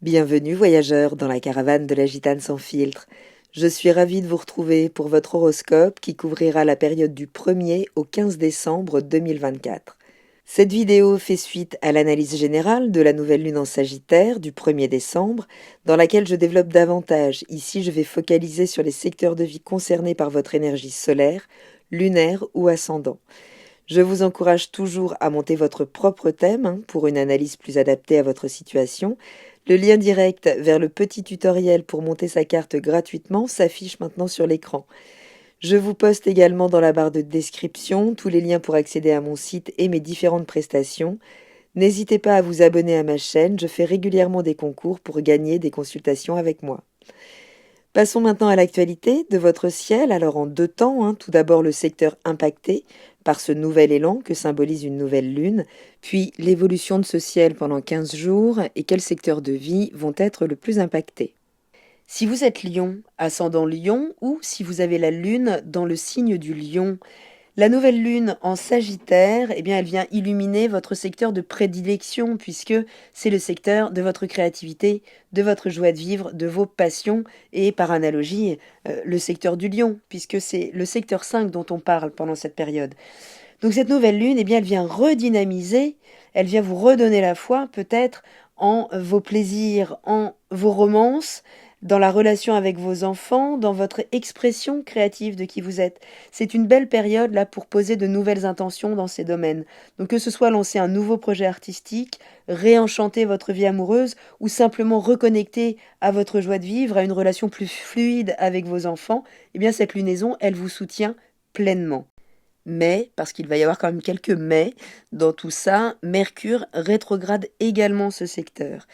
Bienvenue voyageurs dans la caravane de la Gitane sans filtre. Je suis ravie de vous retrouver pour votre horoscope qui couvrira la période du 1er au 15 décembre 2024. Cette vidéo fait suite à l'analyse générale de la nouvelle lune en Sagittaire du 1er décembre, dans laquelle je développe davantage. Ici, je vais focaliser sur les secteurs de vie concernés par votre énergie solaire, lunaire ou ascendant. Je vous encourage toujours à monter votre propre thème pour une analyse plus adaptée à votre situation. Le lien direct vers le petit tutoriel pour monter sa carte gratuitement s'affiche maintenant sur l'écran. Je vous poste également dans la barre de description tous les liens pour accéder à mon site et mes différentes prestations. N'hésitez pas à vous abonner à ma chaîne, je fais régulièrement des concours pour gagner des consultations avec moi. Passons maintenant à l'actualité de votre ciel, alors en deux temps. Tout d'abord le secteur impacté par ce nouvel élan que symbolise une nouvelle lune, puis l'évolution de ce ciel pendant 15 jours et quels secteurs de vie vont être le plus impactés. Si vous êtes Lion, ascendant Lion, ou si vous avez la lune dans le signe du Lion, la nouvelle lune en Sagittaire, elle vient illuminer votre secteur de prédilection puisque c'est le secteur de votre créativité, de votre joie de vivre, de vos passions et par analogie, le secteur du Lion puisque c'est le secteur 5 dont on parle pendant cette période. Donc cette nouvelle lune, elle vient redynamiser, elle vient vous redonner la foi peut-être en vos plaisirs, en vos romances, dans la relation avec vos enfants, dans votre expression créative de qui vous êtes. C'est une belle période là pour poser de nouvelles intentions dans ces domaines. Donc que ce soit lancer un nouveau projet artistique, réenchanter votre vie amoureuse ou simplement reconnecter à votre joie de vivre, à une relation plus fluide avec vos enfants, cette lunaison, elle vous soutient pleinement. Mais, parce qu'il va y avoir quand même quelques mais dans tout ça, Mercure rétrograde également ce secteur.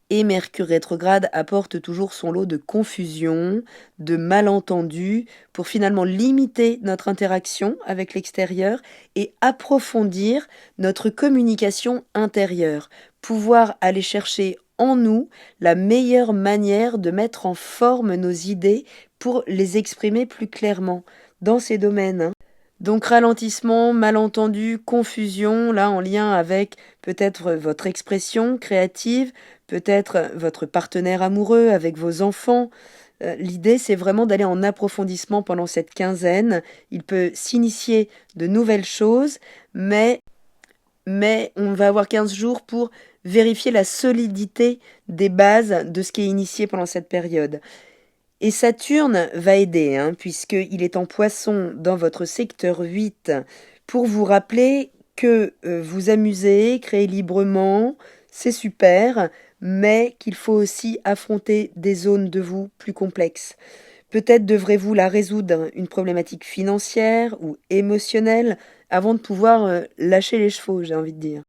Et Mercure rétrograde apporte toujours son lot de confusion, de malentendus, pour finalement limiter notre interaction avec l'extérieur et approfondir notre communication intérieure, pouvoir aller chercher en nous la meilleure manière de mettre en forme nos idées pour les exprimer plus clairement dans ces domaines. Donc ralentissement, malentendu, confusion, là en lien avec peut-être votre expression créative, peut-être votre partenaire amoureux, avec vos enfants. L'idée, c'est vraiment d'aller en approfondissement pendant cette quinzaine. Il peut s'initier de nouvelles choses, mais on va avoir 15 jours pour vérifier la solidité des bases de ce qui est initié pendant cette période. Et Saturne va aider, puisqu'il est en Poisson dans votre secteur 8, pour vous rappeler que vous amuser, créer librement, c'est super, mais qu'il faut aussi affronter des zones de vous plus complexes. Peut-être devrez-vous la résoudre, une problématique financière ou émotionnelle, avant de pouvoir lâcher les chevaux, j'ai envie de dire.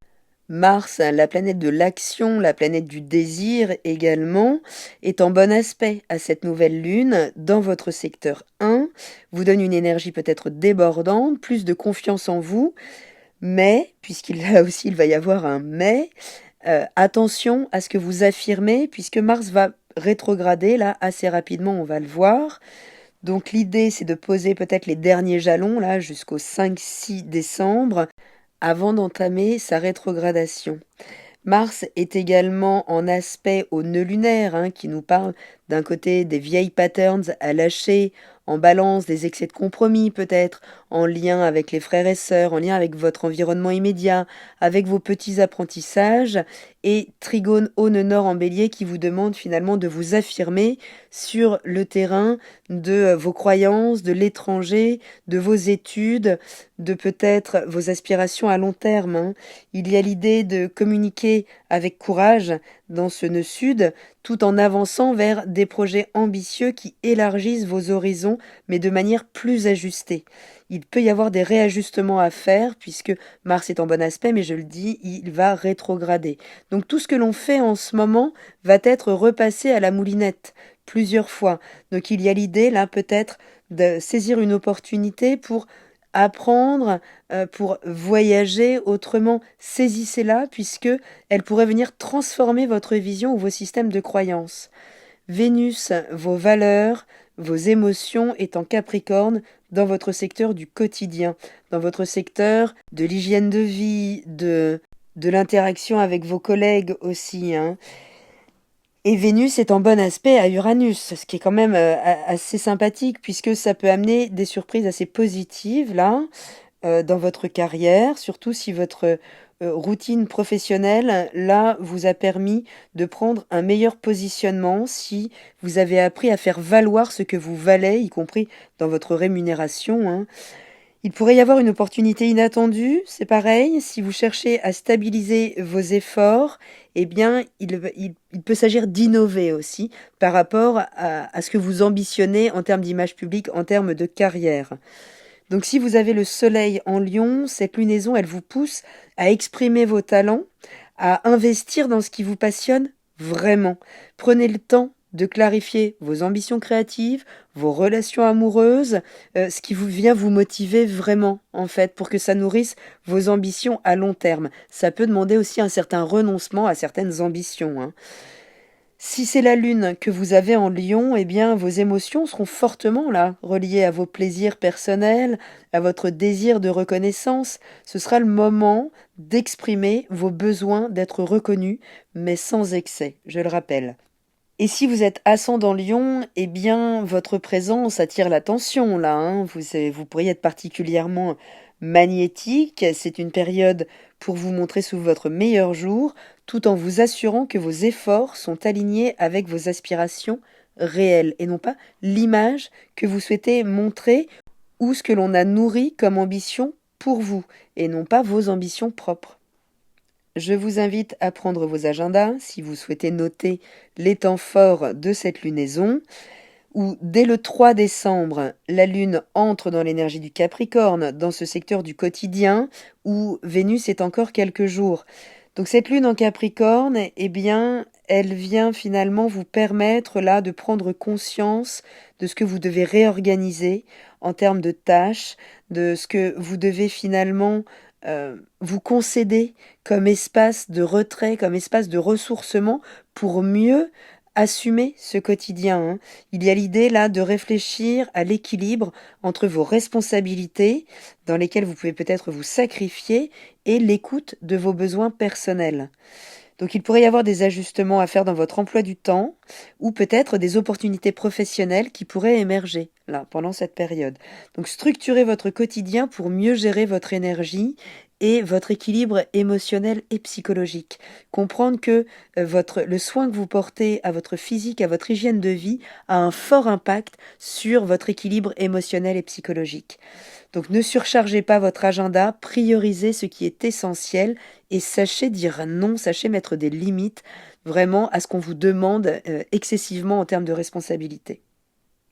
Mars, la planète de l'action, la planète du désir également, est en bon aspect à cette nouvelle lune dans votre secteur 1, vous donne une énergie peut-être débordante, plus de confiance en vous, mais, il va y avoir un mais, attention à ce que vous affirmez, puisque Mars va rétrograder là assez rapidement, on va le voir. Donc l'idée c'est de poser peut-être les derniers jalons là jusqu'au 5-6 décembre, avant d'entamer sa rétrogradation. Mars est également en aspect au nœud lunaire, qui nous parle d'un côté des vieilles patterns à lâcher, en balance des excès de compromis peut-être, en lien avec les frères et sœurs, en lien avec votre environnement immédiat, avec vos petits apprentissages, et Trigone au nœud nord en bélier qui vous demande finalement de vous affirmer sur le terrain de vos croyances, de l'étranger, de vos études, de peut-être vos aspirations à long terme. Il y a l'idée de communiquer avec courage dans ce nœud sud, tout en avançant vers des projets ambitieux qui élargissent vos horizons, mais de manière plus ajustée. Il peut y avoir des réajustements à faire, puisque Mars est en bon aspect, mais je le dis, il va rétrograder. Donc tout ce que l'on fait en ce moment va être repassé à la moulinette plusieurs fois. Donc il y a l'idée, là, peut-être, de saisir une opportunité pour apprendre, pour voyager autrement. Saisissez-la, puisque elle pourrait venir transformer votre vision ou vos systèmes de croyances. Vénus, vos valeurs, vos émotions est en Capricorne dans votre secteur du quotidien, dans votre secteur de l'hygiène de vie, de l'interaction avec vos collègues aussi. Et Vénus est en bon aspect à Uranus, ce qui est quand même assez sympathique puisque ça peut amener des surprises assez positives là dans votre carrière, surtout si votre routine professionnelle là vous a permis de prendre un meilleur positionnement, si vous avez appris à faire valoir ce que vous valez, y compris dans votre rémunération, hein. Il pourrait y avoir une opportunité inattendue, c'est pareil, si vous cherchez à stabiliser vos efforts, eh bien, il peut s'agir d'innover aussi par rapport à ce que vous ambitionnez en termes d'image publique, en termes de carrière. Donc si vous avez le soleil en Lion, cette lunaison, elle vous pousse à exprimer vos talents, à investir dans ce qui vous passionne vraiment. Prenez le temps de clarifier vos ambitions créatives, vos relations amoureuses, ce qui vient vous motiver vraiment, en fait, pour que ça nourrisse vos ambitions à long terme. Ça peut demander aussi un certain renoncement à certaines ambitions, hein. Si c'est la lune que vous avez en Lion, eh bien vos émotions seront fortement là, reliées à vos plaisirs personnels, à votre désir de reconnaissance. Ce sera le moment d'exprimer vos besoins d'être reconnu, mais sans excès, je le rappelle. Et si vous êtes ascendant Lion, eh bien, votre présence attire l'attention, là, hein. Vous pourriez être particulièrement magnétique. C'est une période pour vous montrer sous votre meilleur jour, tout en vous assurant que vos efforts sont alignés avec vos aspirations réelles et non pas l'image que vous souhaitez montrer ou ce que l'on a nourri comme ambition pour vous et non pas vos ambitions propres. Je vous invite à prendre vos agendas si vous souhaitez noter les temps forts de cette lunaison, où dès le 3 décembre, la Lune entre dans l'énergie du Capricorne, dans ce secteur du quotidien, où Vénus est encore quelques jours. Donc cette Lune en Capricorne, eh bien, elle vient finalement vous permettre là de prendre conscience de ce que vous devez réorganiser en termes de tâches, de ce que vous devez finalement vous concéder comme espace de retrait, comme espace de ressourcement pour mieux assumer ce quotidien, hein. Il y a l'idée là de réfléchir à l'équilibre entre vos responsabilités, dans lesquelles vous pouvez peut-être vous sacrifier, et l'écoute de vos besoins personnels. Donc il pourrait y avoir des ajustements à faire dans votre emploi du temps, ou peut-être des opportunités professionnelles qui pourraient émerger là pendant cette période. Donc structurez votre quotidien pour mieux gérer votre énergie et votre équilibre émotionnel et psychologique. Comprendre que le soin que vous portez à votre physique, à votre hygiène de vie, a un fort impact sur votre équilibre émotionnel et psychologique. Donc ne surchargez pas votre agenda, priorisez ce qui est essentiel et sachez dire non, sachez mettre des limites vraiment à ce qu'on vous demande excessivement en termes de responsabilité.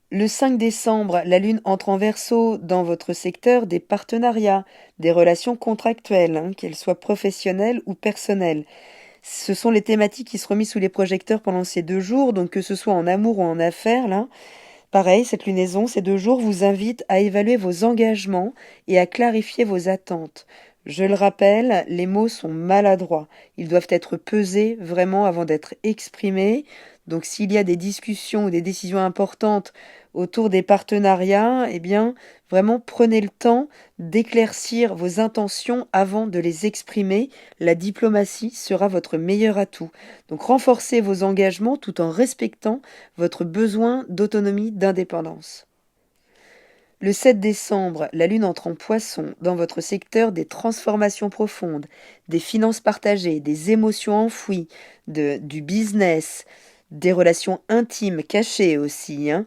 Le 5 décembre, la Lune entre en Verseau dans votre secteur des partenariats, des relations contractuelles, hein, qu'elles soient professionnelles ou personnelles. Ce sont les thématiques qui seront mises sous les projecteurs pendant ces 2 jours, donc que ce soit en amour ou en affaires, là. Pareil, cette lunaison, ces 2 jours vous invitent à évaluer vos engagements et à clarifier vos attentes. Je le rappelle, les mots sont maladroits. Ils doivent être pesés vraiment avant d'être exprimés. Donc s'il y a des discussions ou des décisions importantes autour des partenariats, eh bien, vraiment prenez le temps d'éclaircir vos intentions avant de les exprimer. La diplomatie sera votre meilleur atout. Donc renforcez vos engagements tout en respectant votre besoin d'autonomie, d'indépendance. Le 7 décembre, la Lune entre en Poisson dans votre secteur des transformations profondes, des finances partagées, des émotions enfouies, du business, des relations intimes cachées aussi, hein.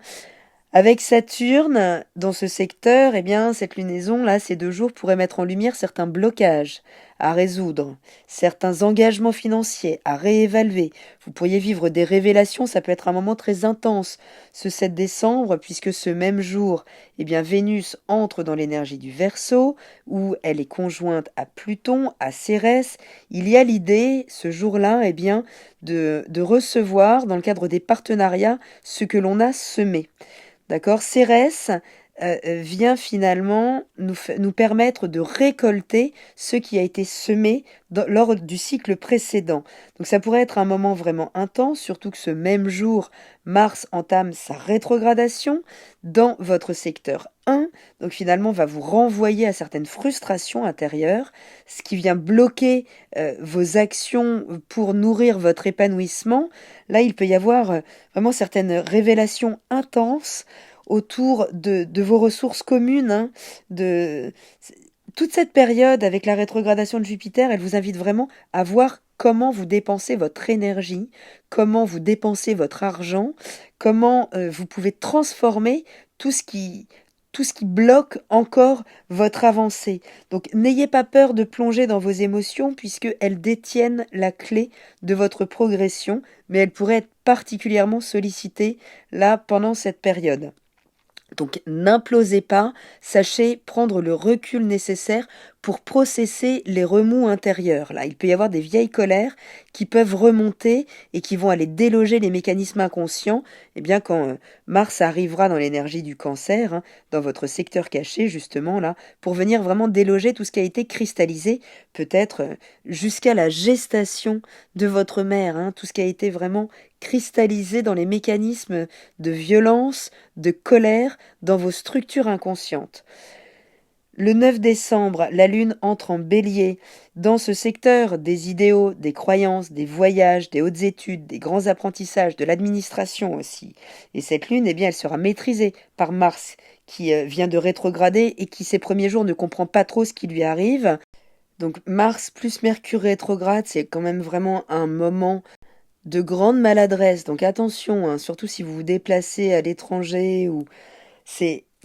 Avec Saturne dans ce secteur, eh bien, cette lunaison-là, ces 2 jours pourraient mettre en lumière certains blocages à résoudre, certains engagements financiers à réévaluer. Vous pourriez vivre des révélations, ça peut être un moment très intense ce 7 décembre, puisque ce même jour, eh bien, Vénus entre dans l'énergie du Verseau, où elle est conjointe à Pluton, à Cérès. Il y a l'idée, ce jour-là, eh bien, de recevoir, dans le cadre des partenariats, ce que l'on a semé. D'accord? Cérès vient finalement nous permettre de récolter ce qui a été semé lors du cycle précédent. Donc ça pourrait être un moment vraiment intense, surtout que ce même jour, Mars entame sa rétrogradation dans votre secteur 1, donc finalement va vous renvoyer à certaines frustrations intérieures, ce qui vient bloquer vos actions pour nourrir votre épanouissement. Là, il peut y avoir vraiment certaines révélations intenses autour de vos ressources communes, hein, de toute cette période avec la rétrogradation de Jupiter, elle vous invite vraiment à voir comment vous dépensez votre énergie, comment vous dépensez votre argent, comment vous pouvez transformer tout ce qui, tout ce qui bloque encore votre avancée. Donc n'ayez pas peur de plonger dans vos émotions puisqu'elles détiennent la clé de votre progression, mais elles pourraient être particulièrement sollicitées là pendant cette période. Donc n'implosez pas, sachez prendre le recul nécessaire pour processer les remous intérieurs. Là, il peut y avoir des vieilles colères qui peuvent remonter et qui vont aller déloger les mécanismes inconscients. Eh bien, quand Mars arrivera dans l'énergie du Cancer, hein, dans votre secteur caché justement là, pour venir vraiment déloger tout ce qui a été cristallisé, peut-être jusqu'à la gestation de votre mère, hein, tout ce qui a été vraiment cristallisé dans les mécanismes de violence, de colère, dans vos structures inconscientes. Le 9 décembre, la Lune entre en Bélier, dans ce secteur des idéaux, des croyances, des voyages, des hautes études, des grands apprentissages, de l'administration aussi. Et cette Lune, eh bien, elle sera maîtrisée par Mars, qui vient de rétrograder et qui, ces premiers jours, ne comprend pas trop ce qui lui arrive. Donc Mars plus Mercure rétrograde, c'est quand même vraiment un moment de grande maladresse. Donc attention, hein, surtout si vous vous déplacez à l'étranger ou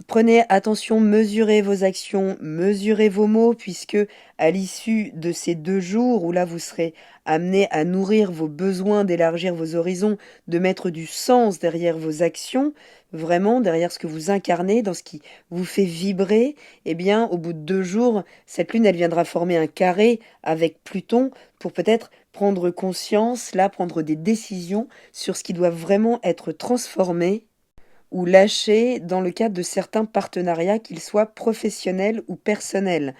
prenez attention, mesurez vos actions, mesurez vos mots, puisque à l'issue de ces 2 jours où là vous serez amené à nourrir vos besoins, d'élargir vos horizons, de mettre du sens derrière vos actions, vraiment derrière ce que vous incarnez, dans ce qui vous fait vibrer, eh bien au bout de 2 jours, cette lune elle viendra former un carré avec Pluton pour peut-être prendre conscience, là prendre des décisions sur ce qui doit vraiment être transformé ou lâcher dans le cadre de certains partenariats, qu'ils soient professionnels ou personnels.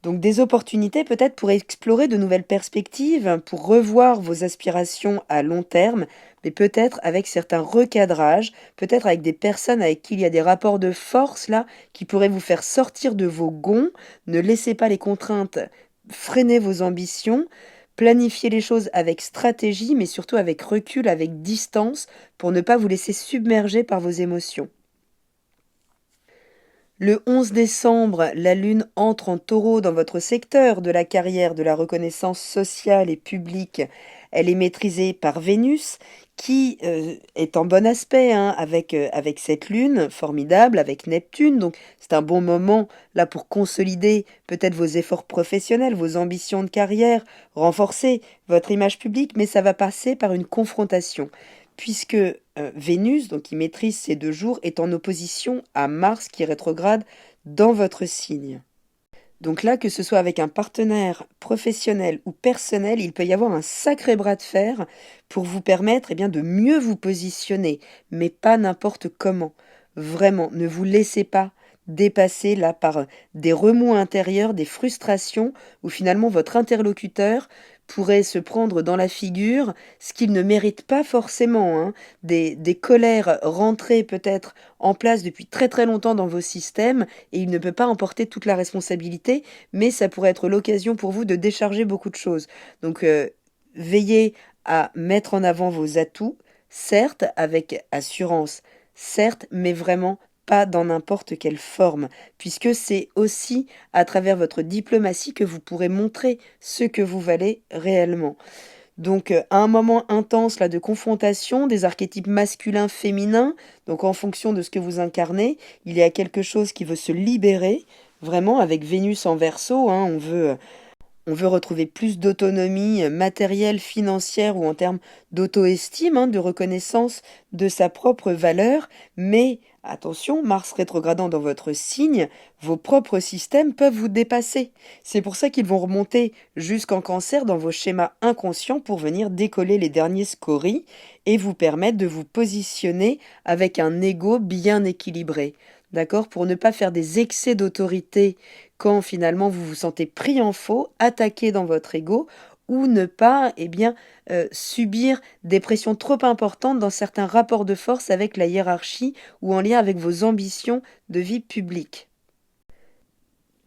Donc des opportunités peut-être pour explorer de nouvelles perspectives, pour revoir vos aspirations à long terme, mais peut-être avec certains recadrages, peut-être avec des personnes avec qui il y a des rapports de force là, qui pourraient vous faire sortir de vos gonds. Ne laissez pas les contraintes freiner vos ambitions. Planifiez les choses avec stratégie, mais surtout avec recul, avec distance, pour ne pas vous laisser submerger par vos émotions. Le 11 décembre, la Lune entre en Taureau dans votre secteur de la carrière, de la reconnaissance sociale et publique. Elle est maîtrisée par Vénus, qui est en bon aspect hein, avec cette Lune formidable, avec Neptune. Donc c'est un bon moment là pour consolider peut-être vos efforts professionnels, vos ambitions de carrière, renforcer votre image publique, mais ça va passer par une confrontation puisque Vénus, donc qui maîtrise ces 2 jours, est en opposition à Mars qui rétrograde dans votre signe. Donc là, que ce soit avec un partenaire professionnel ou personnel, il peut y avoir un sacré bras de fer pour vous permettre eh bien, de mieux vous positionner, mais pas n'importe comment. Vraiment, ne vous laissez pas dépasser là par des remous intérieurs, des frustrations, où finalement votre interlocuteur pourrait se prendre dans la figure ce qu'il ne mérite pas forcément, hein, des colères rentrées peut-être en place depuis très très longtemps dans vos systèmes, et il ne peut pas emporter toute la responsabilité, mais ça pourrait être l'occasion pour vous de décharger beaucoup de choses. Donc veillez à mettre en avant vos atouts, certes avec assurance, certes, mais vraiment pas dans n'importe quelle forme, puisque c'est aussi à travers votre diplomatie que vous pourrez montrer ce que vous valez réellement. Donc à un moment intense là de confrontation des archétypes masculins féminins, donc en fonction de ce que vous incarnez, il y a quelque chose qui veut se libérer, vraiment avec Vénus en Verseau, hein, on veut retrouver plus d'autonomie matérielle, financière ou en termes d'auto-estime, hein, de reconnaissance de sa propre valeur, mais attention, Mars rétrogradant dans votre signe, vos propres systèmes peuvent vous dépasser. C'est pour ça qu'ils vont remonter jusqu'en Cancer dans vos schémas inconscients pour venir décoller les derniers scories et vous permettre de vous positionner avec un ego bien équilibré. D'accord? Pour ne pas faire des excès d'autorité quand finalement vous vous sentez pris en faux, attaqué dans votre ego. ou ne pas subir des pressions trop importantes dans certains rapports de force avec la hiérarchie ou en lien avec vos ambitions de vie publique.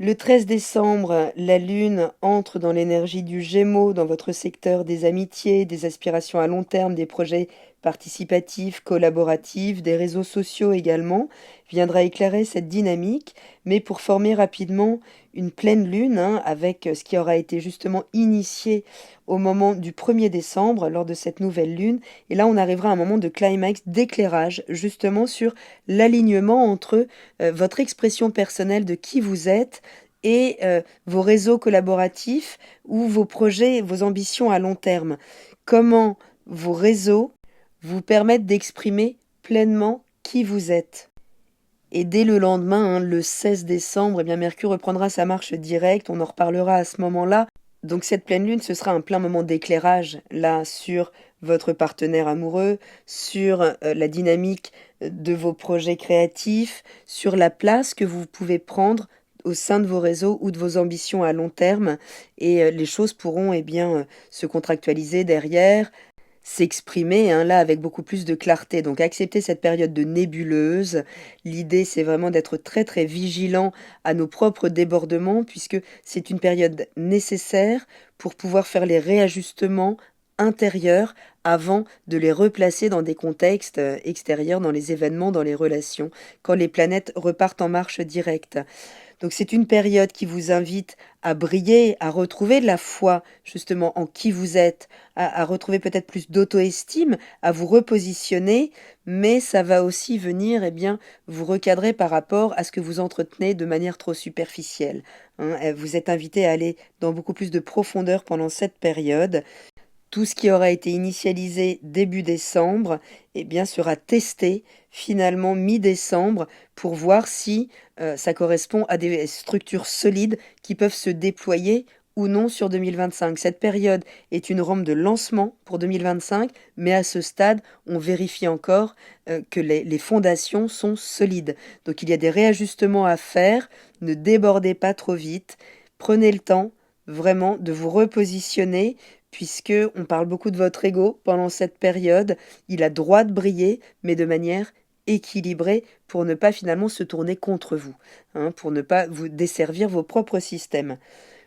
Le 13 décembre, la Lune entre dans l'énergie du Gémeaux, dans votre secteur des amitiés, des aspirations à long terme, des projets participatifs, collaboratifs, des réseaux sociaux également, viendra éclairer cette dynamique, mais pour former rapidement une pleine Lune, avec ce qui aura été justement initié au moment du 1er décembre, lors de cette nouvelle Lune. Et là, on arrivera à un moment de climax, d'éclairage, justement sur l'alignement entre votre expression personnelle de qui vous êtes et vos réseaux collaboratifs ou vos projets, vos ambitions à long terme. Comment vos réseaux vous permettent d'exprimer pleinement qui vous êtes. Et dès le lendemain, le 16 décembre, Mercure reprendra sa marche directe, on en reparlera à ce moment-là. Donc cette pleine lune, ce sera un plein moment d'éclairage, là, sur votre partenaire amoureux, sur la dynamique de vos projets créatifs, sur la place que vous pouvez prendre au sein de vos réseaux ou de vos ambitions à long terme. Et les choses pourront se contractualiser derrière, s'exprimer là avec beaucoup plus de clarté. Donc accepter cette période de nébuleuse. L'idée c'est vraiment d'être très très vigilant à nos propres débordements puisque c'est une période nécessaire pour pouvoir faire les réajustements intérieurs avant de les replacer dans des contextes extérieurs, dans les événements, dans les relations, quand les planètes repartent en marche directe. Donc c'est une période qui vous invite à briller, à retrouver de la foi justement en qui vous êtes, à retrouver peut-être plus d'auto-estime, à vous repositionner, mais ça va aussi venir vous recadrer par rapport à ce que vous entretenez de manière trop superficielle. Vous êtes invité à aller dans beaucoup plus de profondeur pendant cette période. Tout ce qui aura été initialisé début décembre sera testé finalement mi-décembre pour voir si ça correspond à des structures solides qui peuvent se déployer ou non sur 2025. Cette période est une rampe de lancement pour 2025, mais à ce stade, on vérifie encore que les fondations sont solides. Donc il y a des réajustements à faire, ne débordez pas trop vite, prenez le temps vraiment de vous repositionner, puisque on parle beaucoup de votre ego pendant cette période. Il a droit de briller, mais de manière équilibrée pour ne pas finalement se tourner contre vous, pour ne pas vous desservir vos propres systèmes.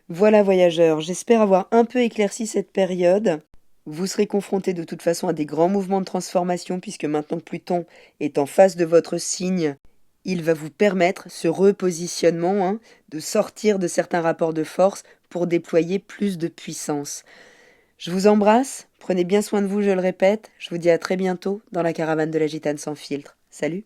Voilà voyageurs, j'espère avoir un peu éclairci cette période. Vous serez confrontés de toute façon à des grands mouvements de transformation puisque maintenant que Pluton est en face de votre signe, il va vous permettre ce repositionnement, de sortir de certains rapports de force pour déployer plus de puissance. Je vous embrasse, prenez bien soin de vous, je le répète. Je vous dis à très bientôt dans la caravane de la Gitane sans filtre. Salut!